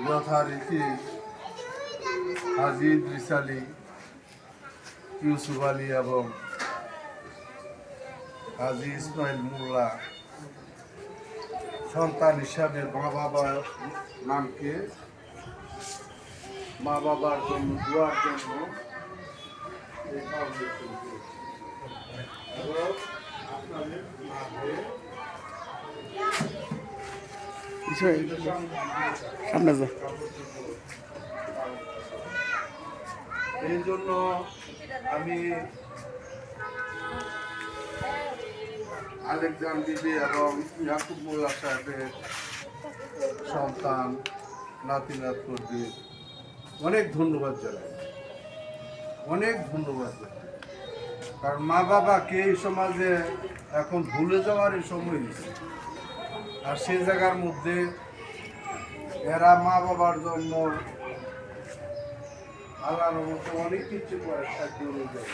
যথারীতি হাজী ইদ্রিস আলী, ইউসুফ আলী এবং হাজী ইসমাইল মোল্লা সন্তান হিসাবে মা বাবার নামকে মা বাবার জন্য দোয়ার জন্য এই ফাউন্ডেশন এবং আপনাদের মাঝে সামনে যা। এই জন্য আমি আলেকজান বিবি এবং ইয়াকুব মোল্লা সাহেবের সন্তান নাতি নাতকুরদের অনেক ধন্যবাদ জানাই, অনেক ধন্যবাদ জানাই। কারণ মা বাবাকে এই সমাজে এখন ভুলে যাওয়ারই সময় হয়েছে। আর সেই জায়গার মধ্যে এরা মা বাবার জন্য আল্লাহর মতো অনেক কিছু করে সাহায্য অনুযায়ী,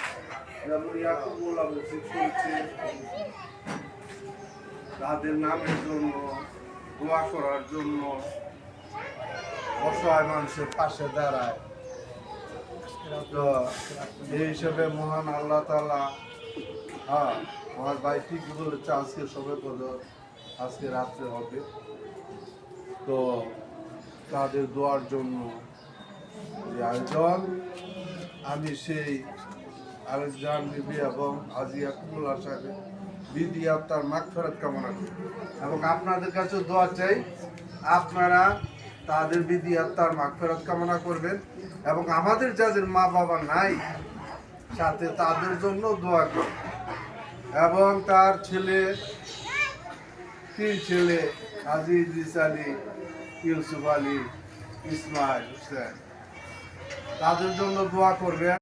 যেমন ইয়াকুব মোল্লা মসজিদ করেছে, তাদের নামের জন্য দোয়া করার জন্য, অসহায় মানুষের পাশে দাঁড়ায়। তো এই হিসেবে মহান আল্লাহ তাআলা আমার ভাই ঠিক বলেছে, আজকে সবে কদর আজকে রাত্রে হবে। তো তাদের দোয়ার জন্য যে আয়োজন, আমি সেই আলেকজান বিবি এবং হাজী ইয়াকুব মোল্লা সাহেবের বিধি আত্মার মাগফিরাত কামনা করি এবং আপনাদের কাছে দোয়া চাই, আপনারা তাদের বিধি আত্মার মাগফিরাত কামনা করবেন এবং আমাদের যাদের মা বাবা নাই সাথে তাদের জন্য দোয়া করবেন। এবং তার ছেলে, 3 ছেলে হাজী ইদ্রিস আলী, ইউসুফ আলী, ইসমাইল হোসেন, তাদের জন্য দোয়া করবেন।